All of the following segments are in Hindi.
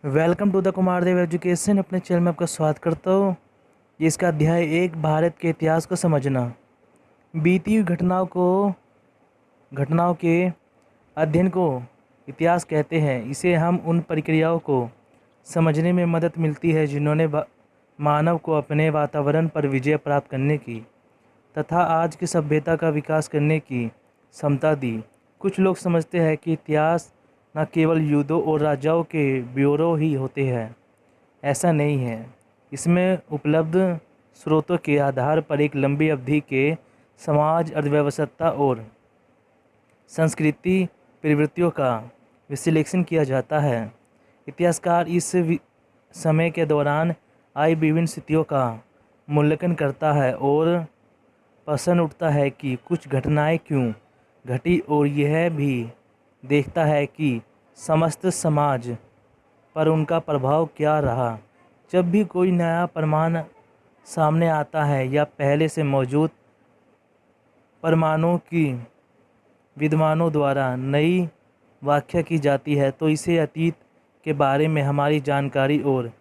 Welcome to the Kumar Dev education. अपने चैनल में आपका स्वागत करता हूँ। इसका अध्याय 1, भारत के इतिहास को समझना। बीती हुई घटनाओं के अध्ययन को इतिहास कहते हैं। इसे हम उन प्रक्रियाओं को समझने में मदद मिलती है जिन्होंने मानव को अपने वातावरण पर विजय प्राप्त करने की तथा आज की सभ्यता का विकास करने की क्षमता दी। कुछ लोग समझते हैं कि इतिहास न केवल युद्धों और राजाओं के ब्यौरे ही होते हैं। ऐसा नहीं है। इसमें उपलब्ध स्रोतों के आधार पर एक लंबी अवधि के समाज, अर्थव्यवस्था और संस्कृति प्रवृत्तियों का विश्लेषण किया जाता है। इतिहासकार इस समय के दौरान आई विभिन्न स्थितियों का मूल्यांकन करता है और प्रश्न उठता है कि कुछ घटनाएं क्यों घटी, और यह भी देखता है कि समस्त समाज पर उनका प्रभाव क्या रहा। जब भी कोई नया प्रमाण सामने आता है या पहले से मौजूद प्रमाणों की विद्वानों द्वारा नई व्याख्या की जाती है तो इसे अतीत के बारे में हमारी जानकारी और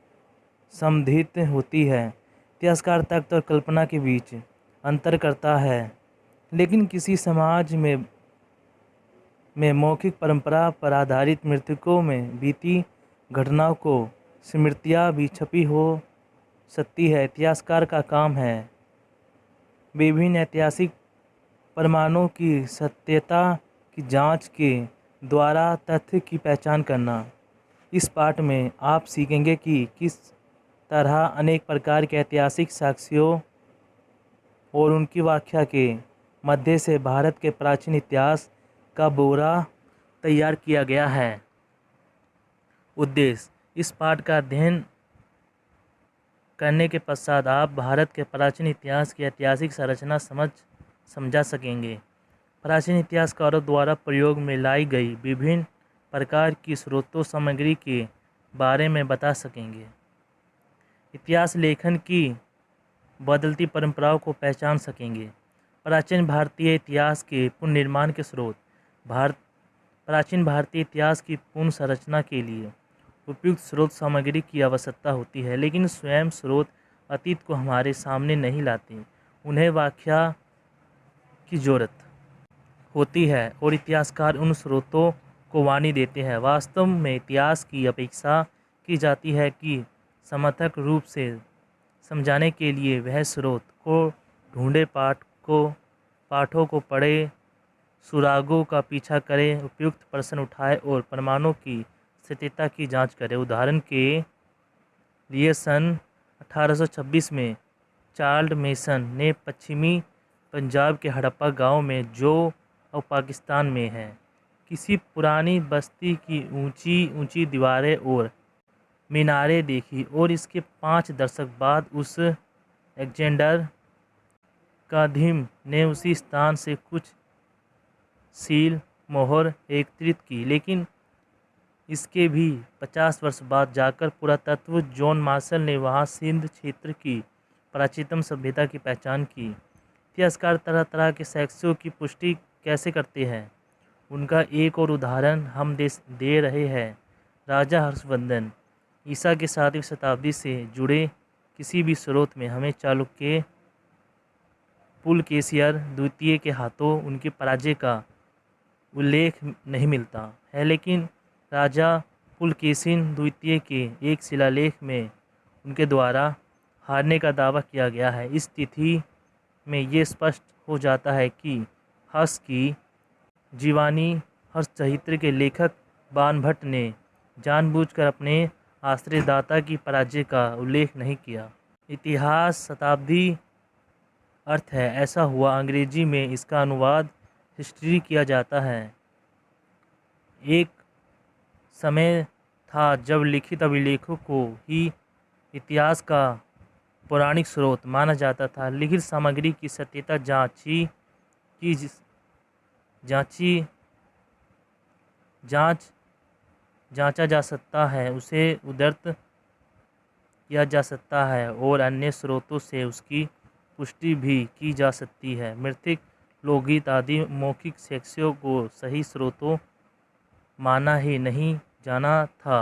समृद्ध होती है। इतिहासकार तर्क और कल्पना के बीच अंतर करता है, लेकिन किसी समाज में मौखिक परंपरा पर आधारित मृतकों में बीती घटनाओं को स्मृतियाँ भी छपी हो सकती है। इतिहासकार का काम है विभिन्न ऐतिहासिक प्रमाणों की सत्यता की जांच के द्वारा तथ्य की पहचान करना। इस पाठ में आप सीखेंगे कि किस तरह अनेक प्रकार के ऐतिहासिक साक्ष्यों और उनकी व्याख्या के मध्य से भारत के प्राचीन इतिहास का ब्यौरा तैयार किया गया है। उद्देश्य: इस पाठ का अध्ययन करने के पश्चात आप भारत के प्राचीन इतिहास की ऐतिहासिक संरचना समझा सकेंगे। प्राचीन इतिहासकारों द्वारा प्रयोग में लाई गई विभिन्न प्रकार की स्रोतों सामग्री के बारे में बता सकेंगे। इतिहास लेखन की बदलती परंपराओं को पहचान सकेंगे। प्राचीन भारतीय इतिहास के पुनर्निर्माण के स्रोत। प्राचीन भारतीय इतिहास की पुनः संरचना के लिए उपयुक्त स्रोत सामग्री की आवश्यकता होती है, लेकिन स्वयं स्रोत अतीत को हमारे सामने नहीं लाते। उन्हें व्याख्या की जरूरत होती है और इतिहासकार उन स्रोतों को वाणी देते हैं। वास्तव में इतिहास की अपेक्षा की जाती है कि समर्थक रूप से समझाने के लिए वह स्रोत को ढूंढे, पाठों को पढ़े, सुरागों का पीछा करे, उपयुक्त प्रश्न उठाए और प्रमाणों की सत्यता की जांच करे। उदाहरण के लिए सन 1826 में चार्ल्स मेसन ने पश्चिमी पंजाब के हड़प्पा गांव में, जो अब पाकिस्तान में है, किसी पुरानी बस्ती की ऊंची ऊंची दीवारें और मीनारें देखी और इसके 5 दशक बाद उस एलेक्जेंडर कादिम ने उसी स्थान से कुछ सील मोहर एकत्रित की। लेकिन इसके भी 50 वर्ष बाद जाकर पुरातत्व जॉन मार्शल ने वहां सिंध क्षेत्र की प्राचीनतम सभ्यता की पहचान की। इतिहासकार तरह तरह के साक्ष्यों की पुष्टि कैसे करते हैं, उनका एक और उदाहरण हम दे रहे हैं। राजा हर्षवर्धन। ईसा की 7वीं शताब्दी से जुड़े किसी भी स्रोत में हमें चालुक्य पुलकेशियर द्वितीय के हाथों उनकी पराजय का उल्लेख नहीं मिलता है, लेकिन राजा पुलकेशिन द्वितीय के एक शिलालेख में उनके द्वारा हारने का दावा किया गया है। इस तिथि में ये स्पष्ट हो जाता है कि हर्ष की जीवानी हर्षचरित्र के लेखक बाणभट्ट ने जानबूझकर अपने आश्रयदाता की पराजय का उल्लेख नहीं किया। इतिहास शताब्दी अर्थ है ऐसा हुआ। अंग्रेजी में इसका अनुवाद हिस्ट्री किया जाता है। एक समय था जब लिखित अभिलेखों को ही इतिहास का पौराणिक स्रोत माना जाता था। लिखित सामग्री की सत्यता जांचा जा सकता है, उसे उद्धृत किया जा सकता है और अन्य स्रोतों से उसकी पुष्टि भी की जा सकती है। मृतिक, लोकगीत आदि मौखिक साक्ष्यों को सही स्रोतों माना ही नहीं जाना था।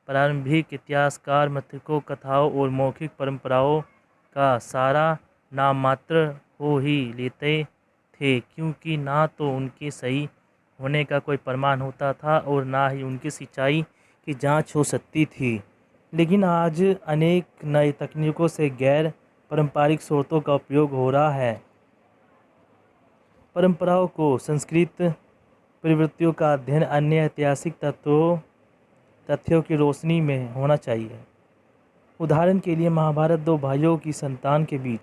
प्रारंभिक इतिहासकार मिथकों, कथाओं और मौखिक परंपराओं का सारा नाम मात्र हो ही लेते थे, क्योंकि ना तो उनके सही होने का कोई प्रमाण होता था और ना ही उनकी सच्चाई की जांच हो सकती थी। लेकिन आज अनेक नई तकनीकों से गैर पारंपरिक स्रोतों का उपयोग हो रहा है। परंपराओं को संस्कृत प्रवृत्तियों का अध्ययन अन्य ऐतिहासिक तथ्यों की रोशनी में होना चाहिए। उदाहरण के लिए महाभारत दो भाइयों की संतान के बीच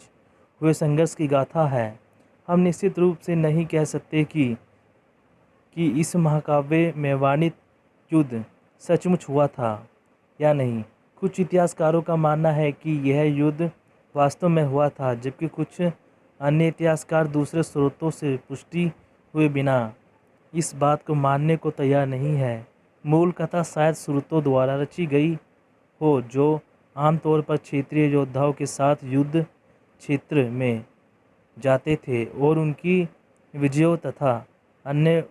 हुए संघर्ष की गाथा है। हम निश्चित रूप से नहीं कह सकते कि इस महाकाव्य में वर्णित युद्ध सचमुच हुआ था या नहीं। कुछ इतिहासकारों का मानना है कि यह युद्ध वास्तव में हुआ था, जबकि कुछ अन्य इतिहासकार दूसरे स्रोतों से पुष्टि हुए बिना इस बात को मानने को तैयार नहीं है। मूल कथा शायद स्रोतों द्वारा रची गई हो, जो आमतौर पर क्षेत्रीय योद्धाओं के साथ युद्ध क्षेत्र में जाते थे और उनकी विजयों तथा अन्य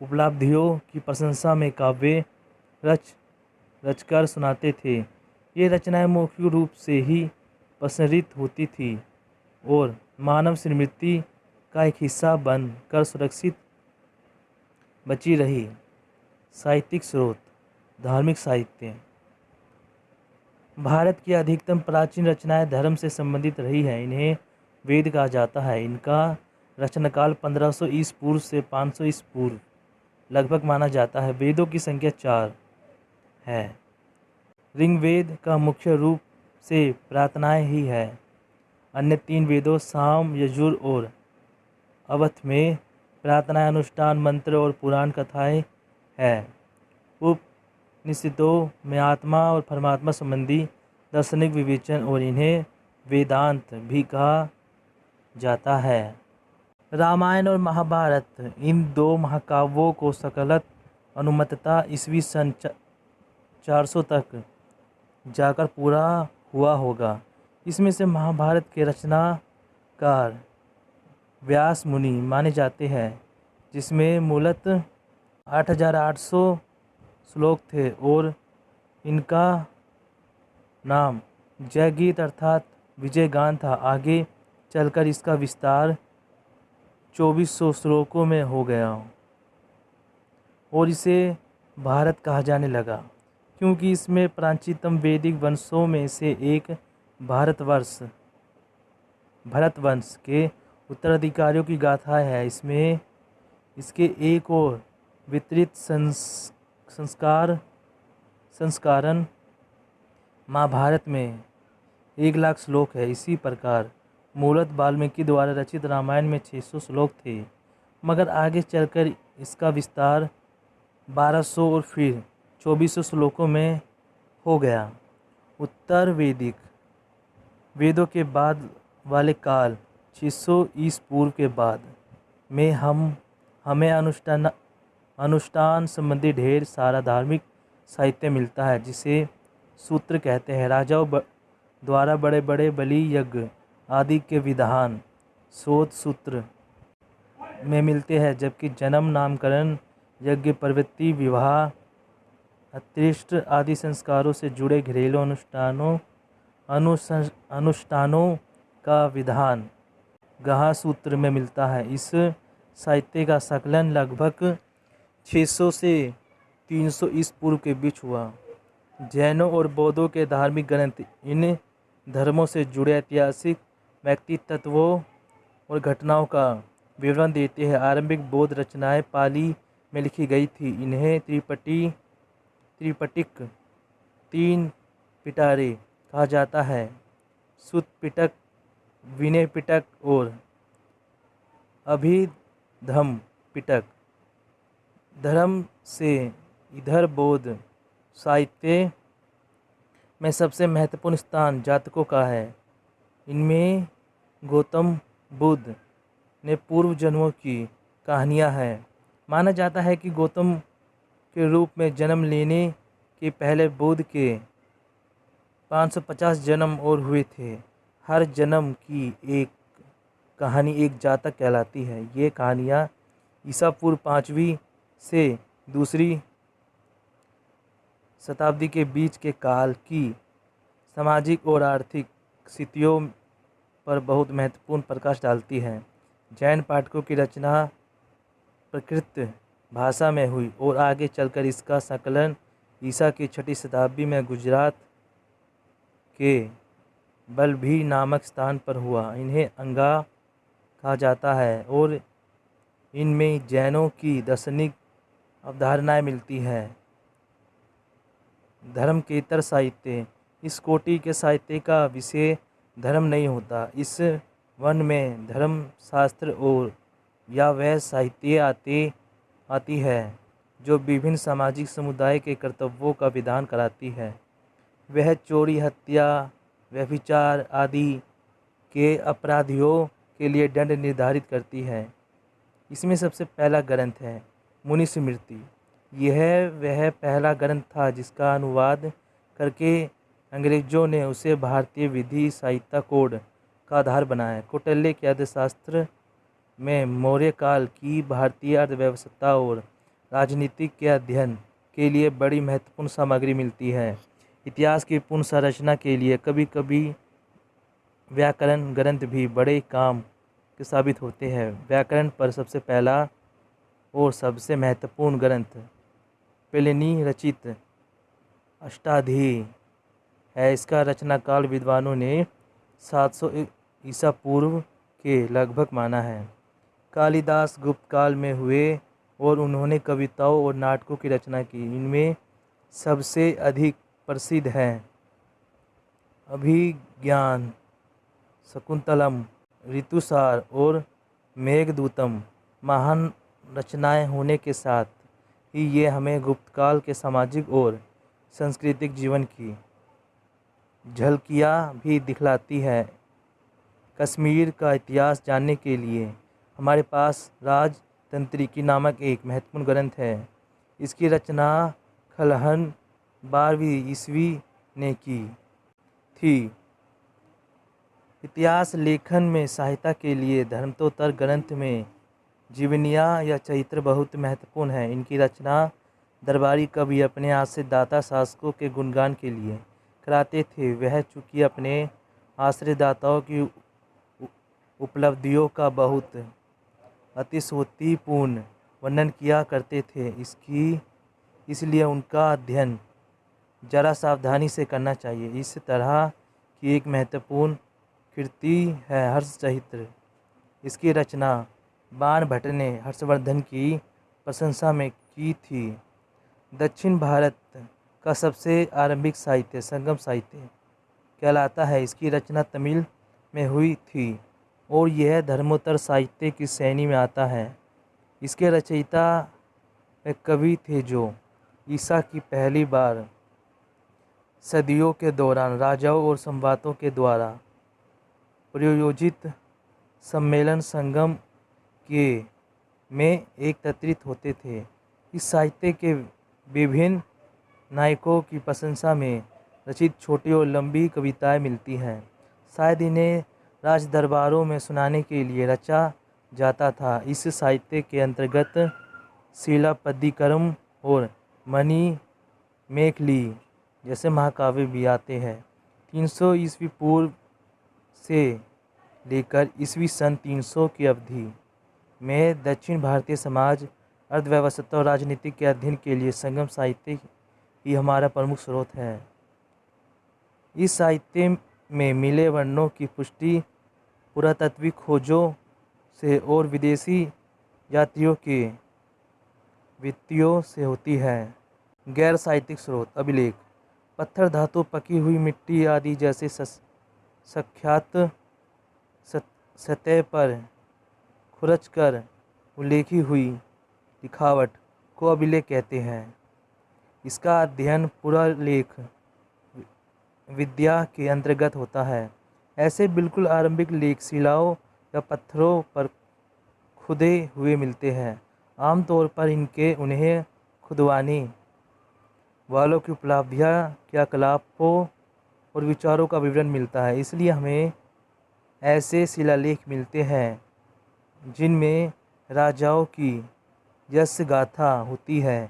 उपलब्धियों की प्रशंसा में काव्य रचकर सुनाते थे। ये रचनाएं मौखिक रूप से ही प्रसारित होती थी और मानव स्मृति का एक हिस्सा बनकर सुरक्षित बची रही। साहित्यिक स्रोत। धार्मिक साहित्य। भारत की अधिकतम प्राचीन रचनाएं धर्म से संबंधित रही हैं। इन्हें वेद कहा जाता है। इनका रचनाकाल 1500 ईसा पूर्व से 500 ईसा पूर्व लगभग माना जाता है। वेदों की संख्या 4 है। ऋग्वेद का मुख्य रूप से प्रार्थनाएं ही है। अन्य 3 वेदों साम, यजुर और अवध में प्रार्थनाएं, अनुष्ठान, मंत्र और पुराण कथाएं हैं। उपनिषदों में आत्मा और परमात्मा संबंधी दार्शनिक विवेचन और इन्हें वेदांत भी कहा जाता है। रामायण और महाभारत, इन 2 महाकाव्यों को सकलत अनुमतता ईस्वी सन 400 तक जाकर पूरा हुआ होगा। इसमें से महाभारत के रचनाकार व्यास मुनि माने जाते हैं, जिसमें मूलतः 8800 श्लोक थे और इनका नाम जय गीत अर्थात विजय गान था। आगे चलकर इसका विस्तार 2400 श्लोकों में हो गया और इसे भारत कहा जाने लगा, क्योंकि इसमें प्राचीनतम वैदिक वंशों में से एक भरतवंश के उत्तराधिकारियों की गाथा है। इसमें इसके एक और विस्तृत संस्करण महाभारत में 1,00,000 श्लोक है। इसी प्रकार मूलतः वाल्मीकि द्वारा रचित रामायण में 600 श्लोक थे, मगर आगे चलकर इसका विस्तार 1200 और फिर 2400 श्लोकों में हो गया। उत्तर वैदिक वेदों के बाद वाले काल 600 ईसा पूर्व के बाद में हमें अनुष्ठान संबंधी ढेर सारा धार्मिक साहित्य मिलता है, जिसे सूत्र कहते हैं। राजाओं द्वारा बड़े बड़े बलि यज्ञ आदि के विधान शोध सूत्र में मिलते हैं, जबकि जन्म, नामकरण, यज्ञ, प्रवृत्ति, विवाह, अंत्येष्टि आदि संस्कारों से जुड़े घरेलू अनुष्ठानों का विधान गहा सूत्र में मिलता है। इस साहित्य का संकलन लगभग 600 से 300 ईसा पूर्व के बीच हुआ। जैनों और बौद्धों के धार्मिक ग्रंथ इन धर्मों से जुड़े ऐतिहासिक व्यक्तित्वों और घटनाओं का विवरण देते हैं। आरंभिक बौद्ध रचनाएं पाली में लिखी गई थी। इन्हें त्रिपिटक, 3 पिटारे कहा जाता है। सुत्त पिटक, विनय पिटक और अभिधम्म पिटक। धर्म से इधर बौद्ध साहित्य में सबसे महत्वपूर्ण स्थान जातकों का है। इनमें गौतम बुद्ध ने पूर्व जन्मों की कहानियां हैं। माना जाता है कि गौतम के रूप में जन्म लेने के पहले बुद्ध के 550 जन्म और हुए थे। हर जन्म की एक कहानी एक जातक कहलाती है। ये कहानियाँ ईसा पूर्व 5वीं से दूसरी शताब्दी के बीच के काल की सामाजिक और आर्थिक स्थितियों पर बहुत महत्वपूर्ण प्रकाश डालती है। जैन पाठकों की रचना प्राकृत भाषा में हुई और आगे चलकर इसका संकलन ईसा की 6वीं शताब्दी में गुजरात के बलभी नामक स्थान पर हुआ। इन्हें अंगा कहा जाता है और इनमें जैनों की दार्शनिक अवधारणाएं मिलती हैं। धर्मेतर साहित्य। इस कोटि के साहित्य का विषय धर्म नहीं होता। इस वन में धर्म शास्त्र और या वह साहित्य आती है जो विभिन्न सामाजिक समुदाय के कर्तव्यों का विधान कराती है। वह चोरी, हत्या, व्यभिचार आदि के अपराधियों के लिए दंड निर्धारित करती है। इसमें सबसे पहला ग्रंथ है मनुस्मृति। यह वह पहला ग्रंथ था जिसका अनुवाद करके अंग्रेजों ने उसे भारतीय विधि संहिता कोड का आधार बनाया। कौटिल्य के अर्थशास्त्र में मौर्य काल की भारतीय अर्थव्यवस्था और राजनीति के अध्ययन के लिए बड़ी महत्वपूर्ण सामग्री मिलती है। इतिहास की पूर्ण संरचना के लिए कभी कभी व्याकरण ग्रंथ भी बड़े काम के साबित होते हैं। व्याकरण पर सबसे पहला और सबसे महत्वपूर्ण ग्रंथ प्लिनी रचित अष्टाध्यायी है। इसका रचनाकाल विद्वानों ने 700 ईसा पूर्व के लगभग माना है। कालिदास गुप्त काल में हुए और उन्होंने कविताओं और नाटकों की रचना की। इनमें सबसे अधिक प्रसिद्ध हैं अभिज्ञान, शकुंतलम, ऋतुसार और मेघदूतम। महान रचनाएं होने के साथ ही ये हमें गुप्त काल के सामाजिक और सांस्कृतिक जीवन की झलकियाँ भी दिखलाती है। कश्मीर का इतिहास जानने के लिए हमारे पास राजतंत्रिकी नामक एक महत्वपूर्ण ग्रंथ है। इसकी रचना खलहन 12वीं ईस्वी ने की थी। इतिहास लेखन में सहायता के लिए धर्मोत्तर ग्रंथ में जीवनियाँ या चरित्र बहुत महत्वपूर्ण है। इनकी रचना दरबारी कवि अपने आश्रयदाता शासकों के गुणगान के लिए कराते थे। वह चूँकि अपने आश्रयदाताओं की उपलब्धियों का बहुत अतिशयोक्तिपूर्ण वर्णन किया करते थे। इसलिए उनका अध्ययन जरा सावधानी से करना चाहिए। इस तरह की एक महत्वपूर्ण कृति है हर्षचरित्र। इसकी रचना बाणभट्ट ने हर्षवर्धन की प्रशंसा में की थी। दक्षिण भारत का सबसे आरंभिक साहित्य संगम साहित्य कहलाता है। इसकी रचना तमिल में हुई थी और यह धर्मोत्तर साहित्य की श्रेणी में आता है। इसके रचयिता वे कवि थे जो ईसा की पहली बार सदियों के दौरान राजाओं और सम्राटों के द्वारा प्रायोजित सम्मेलन संगम के में एकत्रित होते थे। इस साहित्य के विभिन्न नायकों की प्रशंसा में रचित छोटी और लंबी कविताएं मिलती हैं। शायद इन्हें राज दरबारों में सुनाने के लिए रचा जाता था। इस साहित्य के अंतर्गत शिलापद्दिकरम और मणिमेखली जैसे महाकाव्य भी आते हैं। 300 ईस्वी पूर्व से लेकर ईस्वी सन 300 की अवधि में दक्षिण भारतीय समाज, अर्थव्यवस्था और राजनीति के अध्ययन के लिए संगम साहित्य ही हमारा प्रमुख स्रोत है। इस साहित्य में मिले वर्णों की पुष्टि पुरातात्विक खोजों से और विदेशी यात्रियों के वित्तियों से होती है। गैर साहित्यिक स्रोत अभिलेख पत्थर, धातु, पकी हुई मिट्टी आदि जैसे सख्यात सतह पर खुरचकर उल्लेखी हुई लिखावट को अभिलेख कहते हैं। इसका अध्ययन पुरालेख विद्या के अंतर्गत होता है। ऐसे बिल्कुल आरंभिक लेख शिलाओं या पत्थरों पर खुदे हुए मिलते हैं। आमतौर पर उन्हें खुदवाने वालों की उपलब्धियाँ, क्रियाकलापों और विचारों का विवरण मिलता है। इसलिए हमें ऐसे शिलालेख मिलते हैं जिनमें राजाओं की यश गाथा होती है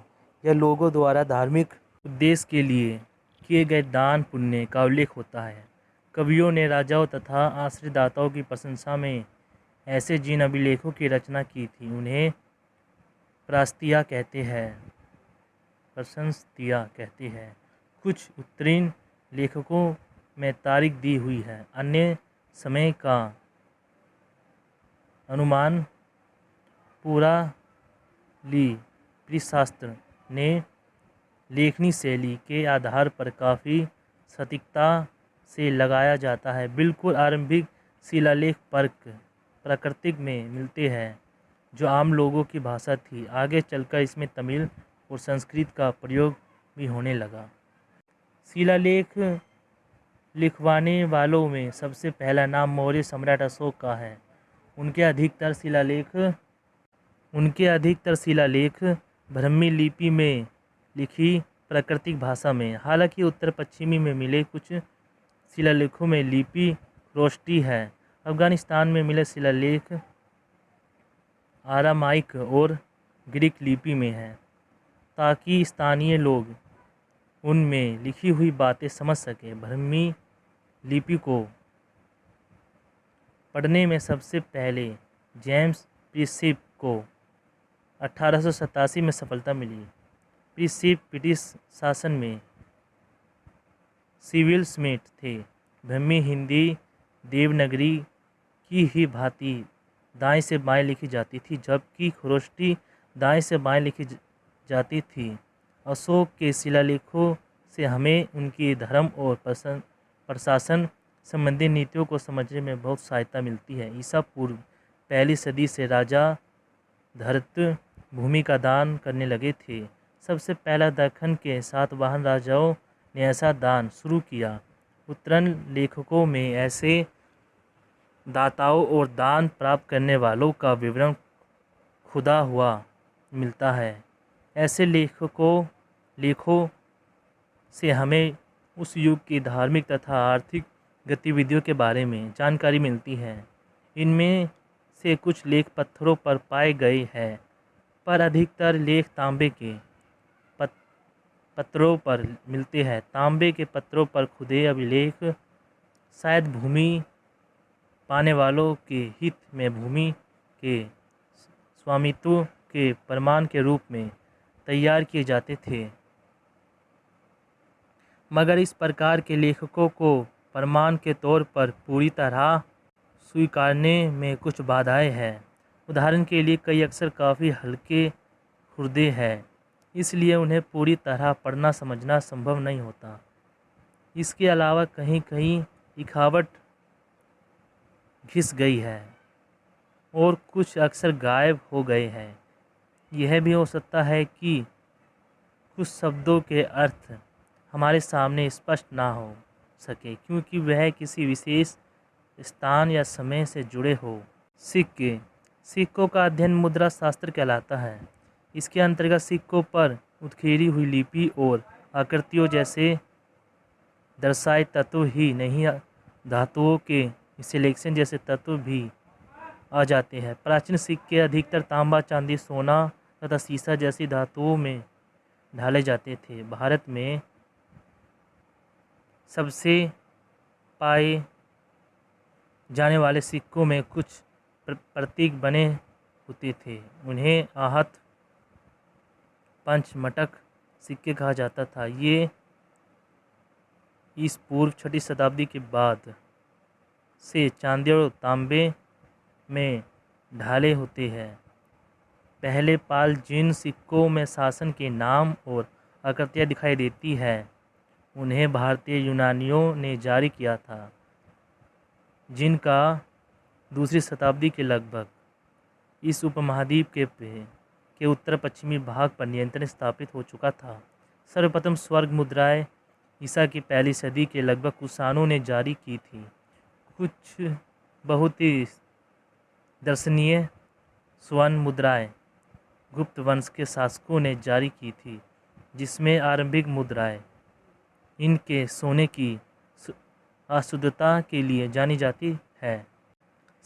या लोगों द्वारा धार्मिक उद्देश्य के लिए किए गए दान पुण्य का उल्लेख होता है। कवियों ने राजाओं तथा आश्रयदाताओं की प्रशंसा में ऐसे जिन अभिलेखों की रचना की थी उन्हें प्रशस्तियाँ कहते हैं। कुछ उत्तीर्ण लेखकों में तारीख दी हुई है, अन्य समय का अनुमान पुरालिपिशास्त्र ने लेखनी शैली के आधार पर काफ़ी सटीकता से लगाया जाता है। बिल्कुल आरंभिक शिलालेख प्राकृतिक में मिलते हैं, जो आम लोगों की भाषा थी। आगे चलकर इसमें तमिल और संस्कृत का प्रयोग भी होने लगा। शिलालेख लिखवाने वालों में सबसे पहला नाम मौर्य सम्राट अशोक का है। उनके अधिकतर शिलालेख ब्राह्मी लिपि में लिखी प्राकृतिक भाषा में। हालांकि उत्तर पश्चिमी में मिले कुछ शिलालेखों में लिपि रोस्टी है। अफगानिस्तान में मिले शिलालेख आरामाइक और ग्रीक लिपि में हैं, ताकि स्थानीय लोग उनमें लिखी हुई बातें समझ सकें। ब्राह्मी लिपि को पढ़ने में सबसे पहले जेम्स प्रिंसेप को 1887 में सफलता मिली। प्रिंसेप ब्रिटिश शासन में सिविल सर्वेंट थे। ब्राह्मी हिंदी देवनागरी की ही भांति दाएं से बाएं लिखी जाती थी, जबकि खरोष्टी दाएं से बाएं लिखी जाती थी। अशोक के शिलालेखों से हमें उनकी धर्म और प्रशासन संबंधी नीतियों को समझने में बहुत सहायता मिलती है। ईसा पूर्व पहली सदी से राजा धरत भूमि का दान करने लगे थे। सबसे पहला दक्खन के सातवाहन राजाओं ने ऐसा दान शुरू किया। उत्तरन लेखकों में ऐसे दाताओं और दान प्राप्त करने वालों का विवरण खुदा हुआ मिलता है। ऐसे लेखों से हमें उस युग की धार्मिक तथा आर्थिक गतिविधियों के बारे में जानकारी मिलती है। इनमें से कुछ लेख पत्थरों पर पाए गए हैं, पर अधिकतर लेख तांबे के पत्थरों पर मिलते हैं। तांबे के पत्थरों पर खुदे अभिलेख शायद भूमि पाने वालों के हित में भूमि के स्वामित्व के प्रमाण के रूप में तैयार किए जाते थे, मगर इस प्रकार के लेखों को प्रमाण के तौर पर पूरी तरह स्वीकारने में कुछ बाधाएं हैं। उदाहरण के लिए कई अक्षर काफ़ी हल्के खुरदे हैं, इसलिए उन्हें पूरी तरह पढ़ना समझना संभव नहीं होता। इसके अलावा कहीं कहीं लिखावट घिस गई है और कुछ अक्षर गायब हो गए हैं। यह भी हो सकता है कि कुछ शब्दों के अर्थ हमारे सामने स्पष्ट ना हो सके, क्योंकि वह किसी विशेष स्थान या समय से जुड़े हो। सिक्कों का अध्ययन मुद्रा शास्त्र कहलाता है। इसके अंतर्गत सिक्कों पर उकेरी हुई लिपि और आकृतियों जैसे दर्शाए तत्व ही नहीं, धातुओं के सिलेक्शन जैसे तत्व भी आ जाते हैं। प्राचीन सिक्के अधिकतर तांबा, चांदी, सोना तथा सीसा जैसी धातुओं में ढाले जाते थे। भारत में सबसे पाए जाने वाले सिक्कों में कुछ प्रतीक बने होते थे। उन्हें आहत पंचमटक सिक्के कहा जाता था। ये इस पूर्व 6वीं शताब्दी के बाद से चांदी और तांबे में ढाले होते हैं। पहले पाल जिन सिक्कों में शासन के नाम और आकृतियाँ दिखाई देती है, उन्हें भारतीय यूनानियों ने जारी किया था, जिनका 2वीं शताब्दी के लगभग इस उपमहाद्वीप के उत्तर पश्चिमी भाग पर नियंत्रण स्थापित हो चुका था। सर्वप्रथम स्वर्ग मुद्राएं ईसा की पहली सदी के लगभग कुषाणों ने जारी की थी। कुछ बहुत ही दर्शनीय स्वर्ण मुद्राएं गुप्त वंश के शासकों ने जारी की थी, जिसमें आरंभिक मुद्राएं इनके सोने की अशुद्धता के लिए जानी जाती है।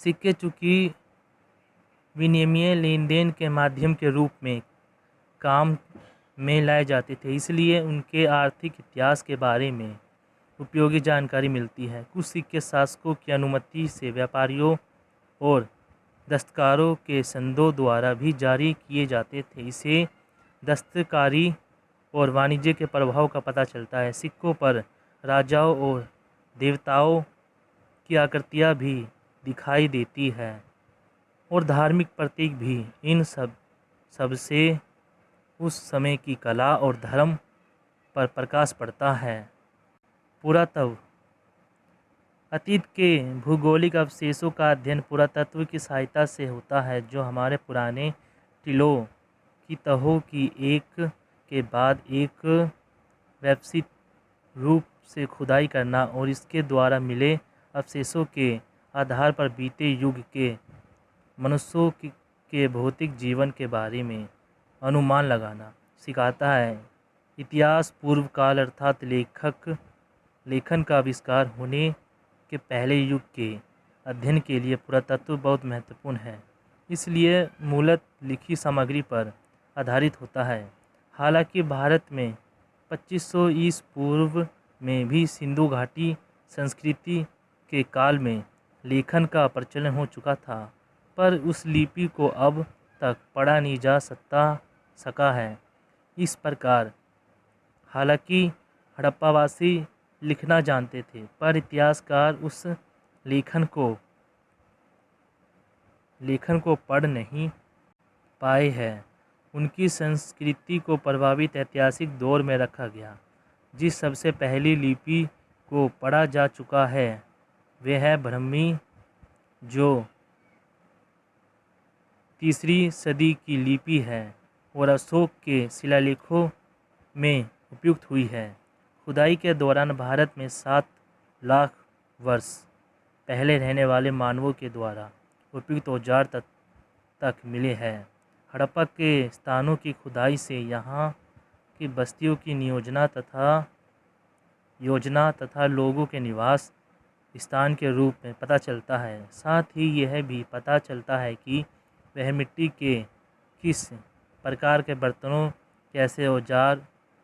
सिक्के चूंकि विनिमय लेन देन के माध्यम के रूप में काम में लाए जाते थे, इसलिए उनके आर्थिक इतिहास के बारे में उपयोगी जानकारी मिलती है। कुछ सिक्के शासकों की अनुमति से व्यापारियों और दस्तकारों के संघों द्वारा भी जारी किए जाते थे। इसे दस्तकारी और वाणिज्य के प्रभाव का पता चलता है। सिक्कों पर राजाओं और देवताओं की आकृतियाँ भी दिखाई देती है और धार्मिक प्रतीक भी। इन सबसे उस समय की कला और धर्म पर प्रकाश पड़ता है। पुरातत्व। अतीत के भूगोलिक अवशेषों का अध्ययन पुरातत्व की सहायता से होता है, जो हमारे पुराने टीलों की तहों की एक के बाद एक व्यवस्थित रूप से खुदाई करना और इसके द्वारा मिले अवशेषों के आधार पर बीते युग के मनुष्यों के भौतिक जीवन के बारे में अनुमान लगाना सिखाता है। इतिहास पूर्व काल अर्थात लेखन का आविष्कार होने के पहले युग के अध्ययन के लिए पुरातत्व बहुत महत्वपूर्ण है, इसलिए मूलतः लिखी सामग्री पर आधारित होता है। हालांकि भारत में 2500 ईसा पूर्व में भी सिंधु घाटी संस्कृति के काल में लेखन का प्रचलन हो चुका था, पर उस लिपि को अब तक पढ़ा नहीं जा सका है। इस प्रकार हालांकि हड़प्पावासी लिखना जानते थे, पर इतिहासकार उस लेखन को पढ़ नहीं पाए हैं। उनकी संस्कृति को प्रभावित ऐतिहासिक दौर में रखा गया। जिस सबसे पहली लिपि को पढ़ा जा चुका है वह है ब्राह्मी, जो 3री सदी की लिपि है और अशोक के शिलालेखों में उपयुक्त हुई है। खुदाई के दौरान भारत में 7 लाख वर्ष पहले रहने वाले मानवों के द्वारा उपयुक्त औजार तक मिले हैं। हड़प्पा के स्थानों की खुदाई से यहाँ की बस्तियों की योजना तथा लोगों के निवास स्थान के रूप में पता चलता है। साथ ही यह भी पता चलता है कि वह मिट्टी के किस प्रकार के बर्तनों, कैसे औजार,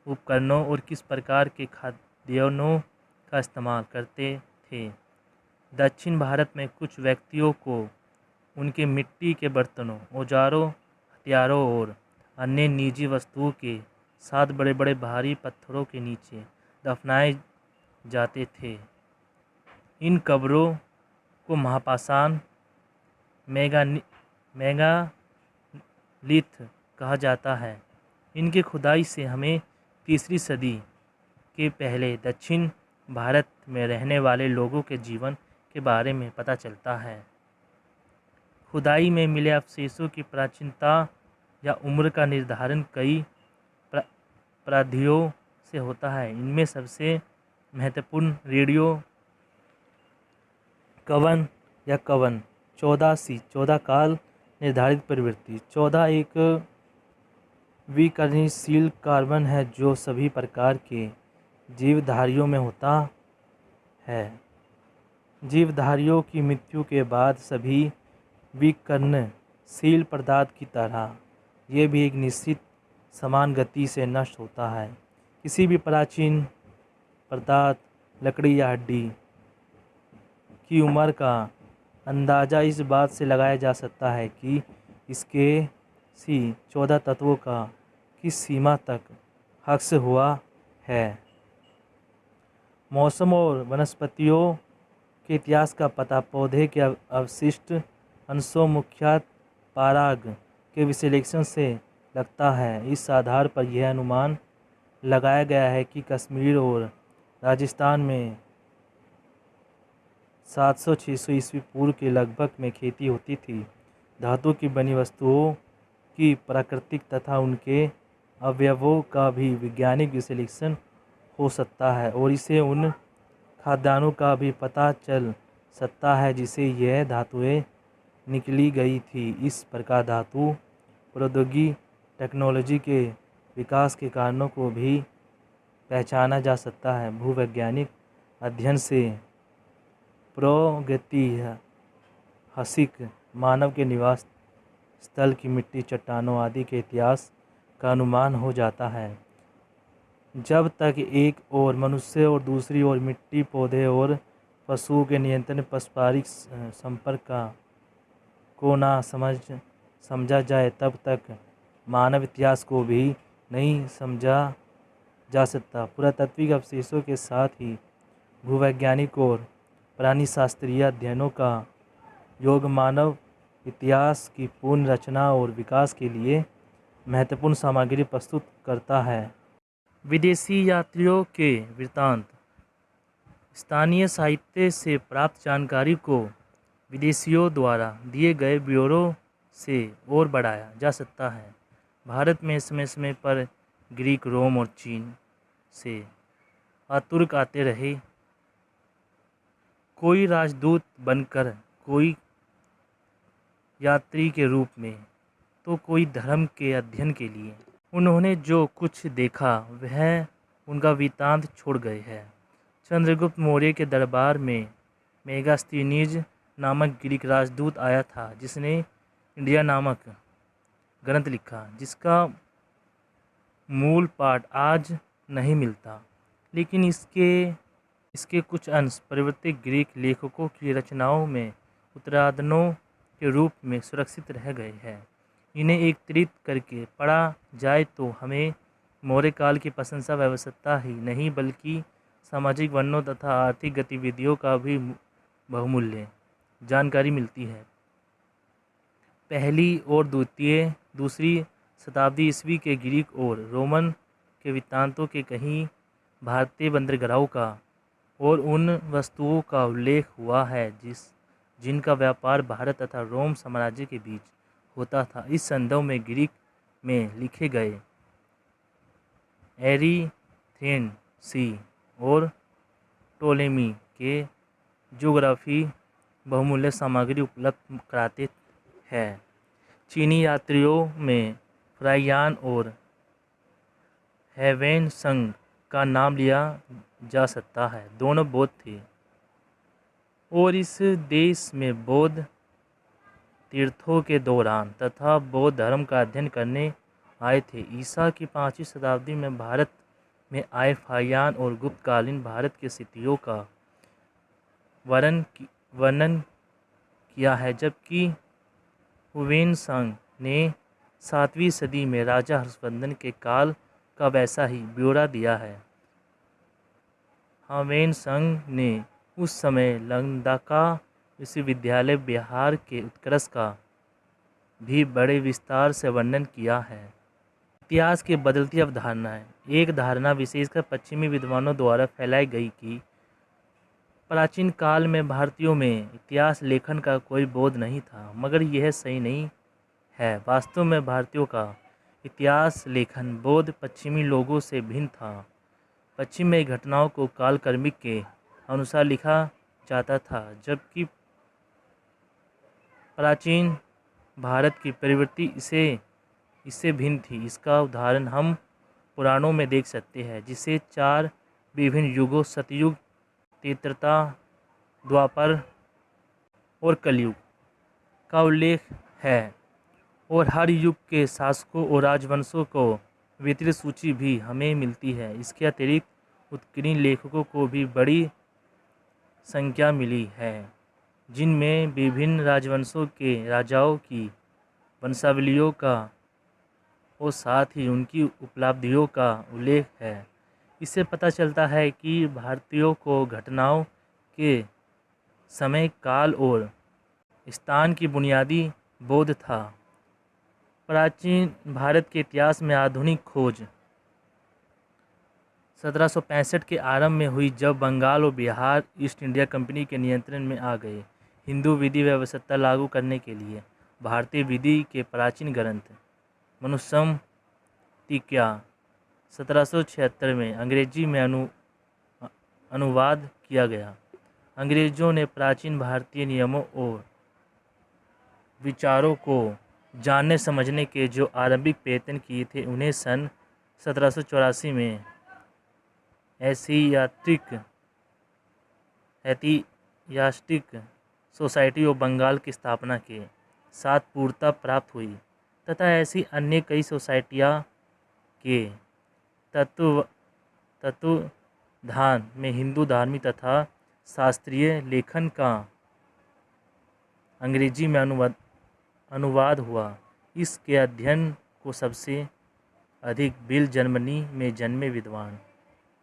उपकरणों और किस प्रकार के खाद्यान्नों का इस्तेमाल करते थे। दक्षिण भारत में कुछ व्यक्तियों को उनके मिट्टी के बर्तनों, औजारों, हथियारों और अन्य निजी वस्तुओं के साथ बड़े बड़े भारी पत्थरों के नीचे दफनाए जाते थे। इन कब्रों को महापाषाण मेगालिथ कहा जाता है। इनके खुदाई से हमें 3री सदी के पहले दक्षिण भारत में रहने वाले लोगों के जीवन के बारे में पता चलता है। खुदाई में मिले अवशेषों की प्राचीनता या उम्र का निर्धारण कई पद्धतियों से होता है। इनमें सबसे महत्वपूर्ण रेडियो कवन या कवन 14 काल निर्धारित प्रवृत्ति। 14 एक विकर्णशील कार्बन है जो सभी प्रकार के जीवधारियों में होता है। जीवधारियों की मृत्यु के बाद सभी विकर्णशील पदार्थ की तरह ये भी एक निश्चित समान गति से नष्ट होता है। किसी भी प्राचीन पदार्थ, लकड़ी या हड्डी की उम्र का अंदाज़ा इस बात से लगाया जा सकता है कि इसके 14 तत्वों का किस सीमा तक हश्र हुआ है। मौसम और वनस्पतियों के इतिहास का पता पौधे के अवशिष्ट अंशों, मुख्यतः पराग के विश्लेषण से लगता है। इस आधार पर यह अनुमान लगाया गया है कि कश्मीर और राजस्थान में 700-600 ईस्वी पूर्व के लगभग में खेती होती थी। धातु की बनी वस्तुओं की प्राकृतिक तथा उनके अवयवों का भी वैज्ञानिक विश्लेषण हो सकता है और इससे उन खाद्यान्नों का भी पता चल सकता है जिसे यह धातुएं निकली गई थी। इस प्रकार धातु प्रौद्योगिकी टेक्नोलॉजी के विकास के कारणों को भी पहचाना जा सकता है। भूवैज्ञानिक अध्ययन से प्रागैतिहासिक मानव के निवास स्थल की मिट्टी, चट्टानों आदि के इतिहास का अनुमान हो जाता है। जब तक एक ओर मनुष्य और दूसरी ओर मिट्टी, पौधे और पशुओं के नियंत्रण पारस्परिक संपर्क को ना समझा जाए, तब तक मानव इतिहास को भी नहीं समझा जा सकता। पुरातात्विक अवशेषों के साथ ही भूवैज्ञानिक और प्राणीशास्त्रीय अध्ययनों का योग मानव इतिहास की पूर्ण रचना और विकास के लिए महत्वपूर्ण सामग्री प्रस्तुत करता है। विदेशी यात्रियों के वृत्तांत। स्थानीय साहित्य से प्राप्त जानकारी को विदेशियों द्वारा दिए गए ब्यौरे से और बढ़ाया जा सकता है। भारत में समय समय पर ग्रीक, रोम और चीन से तुर्क आते रहे, कोई राजदूत बनकर, कोई यात्री के रूप में, तो कोई धर्म के अध्ययन के लिए। उन्होंने जो कुछ देखा वह उनका वृत्तांत छोड़ गए हैं। चंद्रगुप्त मौर्य के दरबार में मेगास्थनीज नामक ग्रीक राजदूत आया था, जिसने इंडिया नामक ग्रंथ लिखा, जिसका मूल पाठ आज नहीं मिलता, लेकिन इसके कुछ अंश प्राकृतिक ग्रीक लेखकों की रचनाओं में उत्तरादनों के रूप में सुरक्षित रह गए हैं। इन्हें एकत्रित करके पढ़ा जाए तो हमें मौर्य काल की प्रशंसा व्यवस्था ही नहीं, बल्कि सामाजिक वर्णों तथा आर्थिक गतिविधियों का भी बहुमूल्य जानकारी मिलती है। पहली और दूसरी शताब्दी ईस्वी के ग्रीक और रोमन के वृत्तांतों के कहीं भारतीय बंदरगाहों का और उन वस्तुओं का उल्लेख हुआ है जिनका व्यापार भारत तथा रोम साम्राज्य के बीच होता था। इस संदर्भ में ग्रीक में लिखे गए एरीथेनसी और टोलेमी के ज्योग्राफी बहुमूल्य सामग्री उपलब्ध कराते हैं। चीनी यात्रियों में फ्राइयान और हेवेनसंग का नाम लिया जा सकता है। दोनों बौद्ध थे और इस देश में बौद्ध तीर्थों के दौरान तथा बौद्ध धर्म का अध्ययन करने आए थे। ईसा की 5वीं शताब्दी में भारत में आए फाहियान और गुप्तकालीन भारत की स्थितियों का वर्णन किया है, जबकि हुवेनसांग ने 7वीं सदी में राजा हर्षवर्धन के काल का वैसा ही ब्यौरा दिया है। हुवेनसांग ने उस समय लंकाका विश्वविद्यालय बिहार के उत्कर्ष का भी बड़े विस्तार से वर्णन किया है। इतिहास की बदलती अवधारणाएं। एक धारणा विशेषकर पश्चिमी विद्वानों द्वारा फैलाई गई कि प्राचीन काल में भारतीयों में इतिहास लेखन का कोई बोध नहीं था, मगर यह सही नहीं है। वास्तव में भारतीयों का इतिहास लेखन बोध पश्चिमी लोगों से भिन्न था। पश्चिम में घटनाओं को कालक्रमिक के अनुसार लिखा जाता था, जबकि प्राचीन भारत की प्रवृत्ति इससे भिन्न थी। इसका उदाहरण हम पुराणों में देख सकते हैं, जिसे 4 विभिन्न युगों सतयुग, त्रेता, द्वापर और कलयुग का उल्लेख है, और हर युग के शासकों और राजवंशों को विस्तृत सूची भी हमें मिलती है। इसके अतिरिक्त उत्कीर्ण लेखकों को भी बड़ी संख्या मिली है, जिनमें विभिन्न राजवंशों के राजाओं की वंशावलियों का और साथ ही उनकी उपलब्धियों का उल्लेख है। इससे पता चलता है कि भारतीयों को घटनाओं के समय, काल और स्थान की बुनियादी बोध था। प्राचीन भारत के इतिहास में आधुनिक खोज 1765 के आरंभ में हुई, जब बंगाल और बिहार ईस्ट इंडिया कंपनी के नियंत्रण में आ गए। हिंदू विधि व्यवस्था लागू करने के लिए भारतीय विधि के प्राचीन ग्रंथ मनुस्मृतिका 1776 में अंग्रेजी में अनुवाद किया गया। अंग्रेजों ने प्राचीन भारतीय नियमों और विचारों को जानने समझने के जो आरंभिक प्रयत्न किए थे, उन्हें सन 1784 में एशियाटिक सोसाइटी ऑफ बंगाल की स्थापना के साथ पूर्णता प्राप्त हुई, तथा ऐसी अन्य कई सोसाइटियाँ के तत्वधान में हिंदू धार्मिक तथा शास्त्रीय लेखन का अंग्रेजी में अनुवाद हुआ। इसके अध्ययन को सबसे अधिक बिल जर्मनी में जन्मे विद्वान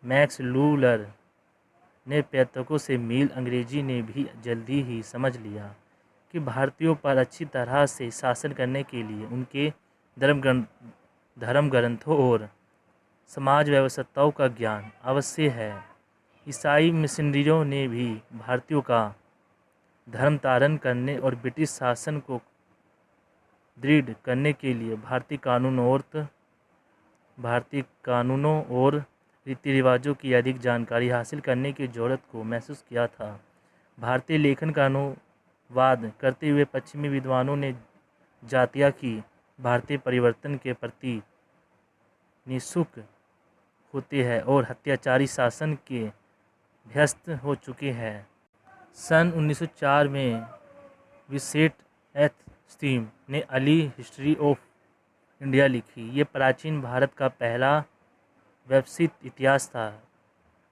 मैक्स लूलर ने पैतकों से मील अंग्रेजी ने भी जल्दी ही समझ लिया कि भारतीयों पर अच्छी तरह से शासन करने के लिए उनके धर्म ग्रंथों और समाज व्यवस्थाओं का ज्ञान अवश्य है। ईसाई मिशनरियों ने भी भारतीयों का धर्म धारण करने और ब्रिटिश शासन को दृढ़ करने के लिए भारतीय कानूनों और रीति रिवाजों की अधिक जानकारी हासिल करने की जरूरत को महसूस किया था। भारतीय लेखन का अनुवाद करते हुए पश्चिमी विद्वानों ने जातिया की भारतीय परिवर्तन के प्रति निःशुल्क होते हैं और अत्याचारी शासन के व्यस्त हो चुके हैं। सन 1904 में विसेट एच स्टीम ने अर्ली हिस्ट्री ऑफ इंडिया लिखी। ये प्राचीन भारत का पहला व्यवस्थित इतिहास था।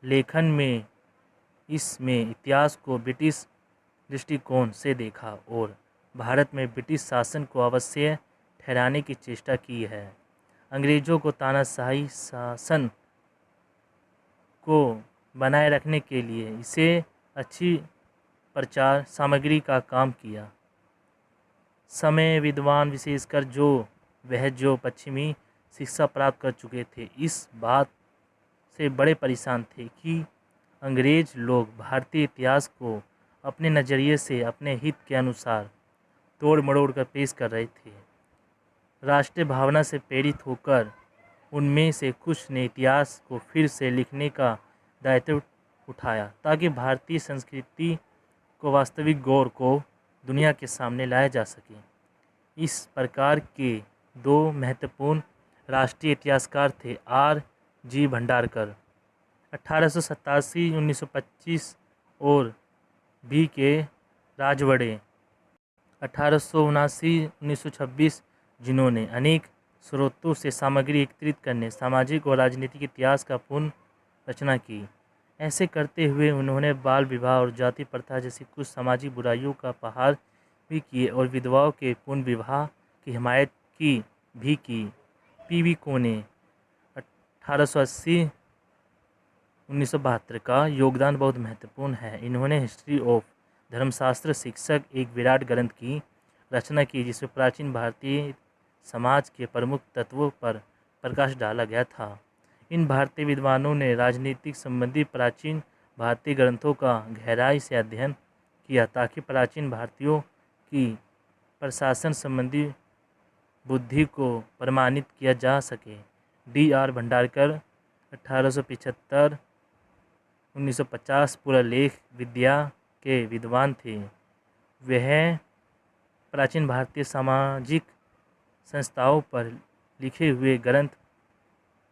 लेखन में इसमें इतिहास को ब्रिटिश दृष्टिकोण से देखा और भारत में ब्रिटिश शासन को अवश्य ठहराने की चेष्टा की है। अंग्रेज़ों को तानाशाही शासन को बनाए रखने के लिए इसे अच्छी प्रचार सामग्री का काम किया। समय विद्वान विशेषकर जो पश्चिमी शिक्षा प्राप्त कर चुके थे, इस बात से बड़े परेशान थे कि अंग्रेज लोग भारतीय इतिहास को अपने नज़रिए से अपने हित के अनुसार तोड़ मरोड़ कर पेश कर रहे थे। राष्ट्रीय भावना से प्रेरित होकर उनमें से कुछ ने इतिहास को फिर से लिखने का दायित्व उठाया ताकि भारतीय संस्कृति को वास्तविक गौर को दुनिया के सामने लाया जा सके। इस प्रकार के दो महत्वपूर्ण राष्ट्रीय इतिहासकार थे R.G. भंडारकर 1887-1925 और B.K. राजवाड़े 1879-1926, जिन्होंने अनेक स्रोतों से सामग्री एकत्रित करने सामाजिक और राजनीतिक इतिहास का पुनः रचना की। ऐसे करते हुए उन्होंने बाल विवाह और जाति प्रथा जैसी कुछ सामाजिक बुराइयों का प्रहार भी किए और विधवाओं के पुनः विवाह की हिमायत भी की। P.V. कोने 1880-1972 का योगदान बहुत महत्वपूर्ण है। इन्होंने हिस्ट्री ऑफ धर्मशास्त्र शीर्षक एक विराट ग्रंथ की रचना की जिसमें प्राचीन भारतीय समाज के प्रमुख तत्वों पर प्रकाश डाला गया था। इन भारतीय विद्वानों ने राजनीतिक संबंधी प्राचीन भारतीय ग्रंथों का गहराई से अध्ययन किया ताकि प्राचीन भारतीयों की प्रशासन संबंधी बुद्धि को प्रमाणित किया जा सके। D.R. भंडारकर 1875-1950 पुरालेख विद्या के विद्वान थे। वह प्राचीन भारतीय सामाजिक संस्थाओं पर लिखे हुए ग्रंथ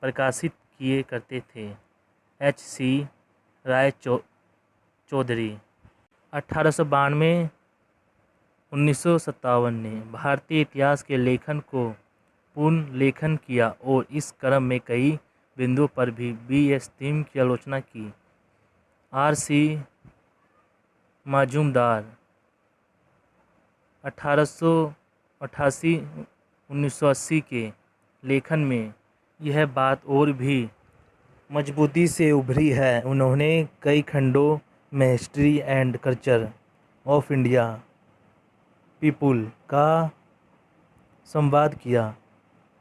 प्रकाशित किए करते थे। H.C. राय चौधरी 1892-1957 ने भारतीय इतिहास के लेखन को पुनर्लेखन किया और इस क्रम में कई बिंदुओं पर भी B.S. थीम की आलोचना की। R.C. मजूमदार 1888-1980 के लेखन में यह बात और भी मजबूती से उभरी है। उन्होंने कई खंडों में history and culture of India people का संवाद किया।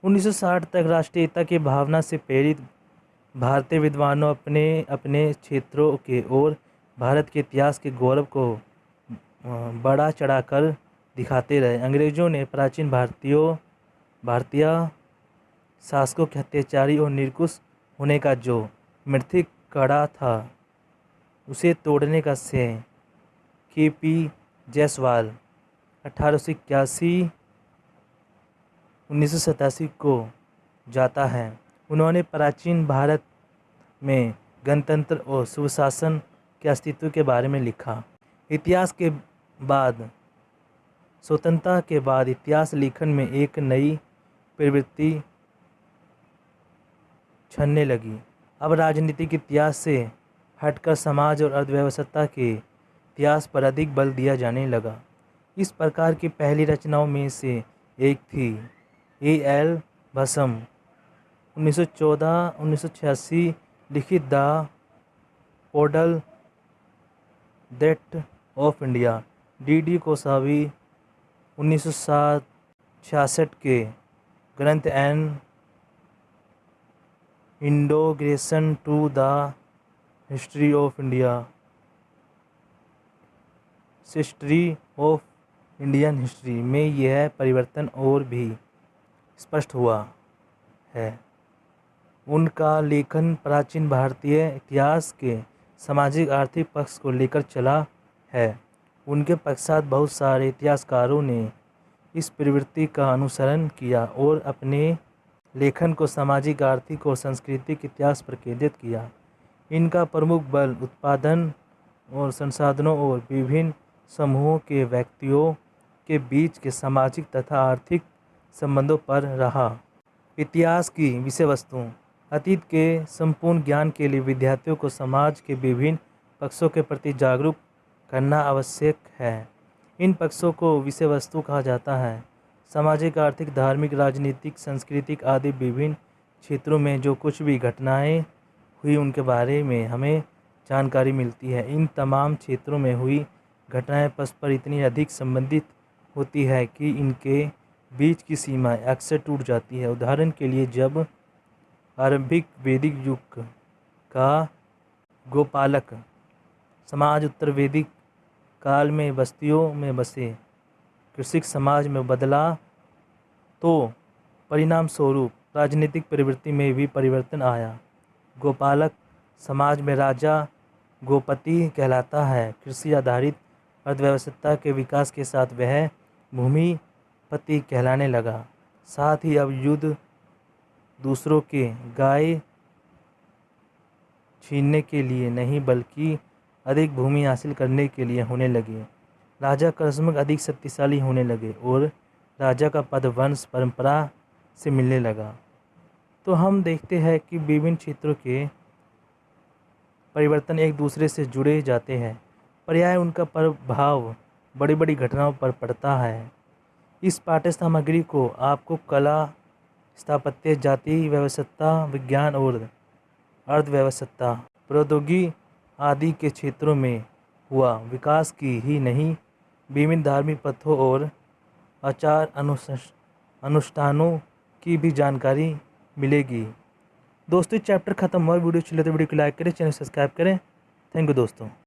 1960 तक राष्ट्रीयता की भावना से प्रेरित भारतीय विद्वानों अपने अपने क्षेत्रों के और भारत के इतिहास के गौरव को बढ़ा चढ़ाकर दिखाते रहे। अंग्रेज़ों ने प्राचीन भारतीय शासकों के अत्याचारी और निरंकुश होने का जो मिथक कड़ा था उसे तोड़ने का श्रेय K.P. जायसवाल 1881-1987 को जाता है। उन्होंने प्राचीन भारत में गणतंत्र और सुशासन के अस्तित्व के बारे में लिखा। इतिहास के बाद स्वतंत्रता के बाद इतिहास लेखन में एक नई प्रवृत्ति छनने लगी। अब राजनीतिक इतिहास से हटकर समाज और अर्थव्यवस्था के इतिहास पर अधिक बल दिया जाने लगा। इस प्रकार की पहली रचनाओं में से एक थी A.L. भसम 1914-1986 लिखित द पोडल डेट ऑफ इंडिया। D.D. कोसावी 1966 के ग्रंथ an introduction to the history of Indian history में यह परिवर्तन और भी स्पष्ट हुआ है। उनका लेखन प्राचीन भारतीय इतिहास के सामाजिक आर्थिक पक्ष को लेकर चला है। उनके पश्चात बहुत सारे इतिहासकारों ने इस प्रवृत्ति का अनुसरण किया और अपने लेखन को सामाजिक, आर्थिक और सांस्कृतिक इतिहास पर केंद्रित किया। इनका प्रमुख बल उत्पादन और संसाधनों और विभिन्न समूहों के व्यक्तियों के बीच के सामाजिक तथा आर्थिक संबंधों पर रहा। इतिहास की विषय वस्तु। अतीत के संपूर्ण ज्ञान के लिए विद्यार्थियों को समाज के विभिन्न पक्षों के प्रति जागरूक करना आवश्यक है। इन पक्षों को विषय वस्तु कहा जाता है। सामाजिक, आर्थिक, धार्मिक, राजनीतिक, सांस्कृतिक आदि विभिन्न क्षेत्रों में जो कुछ भी घटनाएं हुई उनके बारे में हमें जानकारी मिलती है। इन तमाम क्षेत्रों में हुई घटनाएं परस्पर इतनी अधिक संबंधित होती है कि इनके बीच की सीमाएं अक्सर टूट जाती है। उदाहरण के लिए, जब आरंभिक वैदिक युग का गोपालक समाज उत्तर वैदिक काल में बस्तियों में बसे कृषिक समाज में बदला, तो परिणाम स्वरूप राजनीतिक प्रवृत्ति में भी परिवर्तन आया। गोपालक समाज में राजा गोपति कहलाता है। कृषि आधारित अर्थव्यवस्था के विकास के साथ वह भूमिपति कहलाने लगा। साथ ही अब युद्ध दूसरों के गाय छीनने के लिए नहीं बल्कि अधिक भूमि हासिल करने के लिए होने लगे। राजा क्रमशः अधिक शक्तिशाली होने लगे और राजा का पद वंश परंपरा से मिलने लगा। तो हम देखते हैं कि विभिन्न क्षेत्रों के परिवर्तन एक दूसरे से जुड़े जाते हैं। पर्याय उनका प्रभाव बड़ी बड़ी घटनाओं पर पड़ता है। इस पाठ्य सामग्री को आपको कला, स्थापत्य, जाति व्यवस्था, विज्ञान और अर्थव्यवस्था, प्रौद्योगिकी आदि के क्षेत्रों में हुआ विकास की ही नहीं, विभिन्न धार्मिक प्रथाओं और आचार अनुष्ठानों की भी जानकारी मिलेगी। दोस्तों, चैप्टर खत्म हुआ। वीडियो अच्छी लगे तो वीडियो को लाइक करें, चैनल सब्सक्राइब करें। थैंक यू दोस्तों।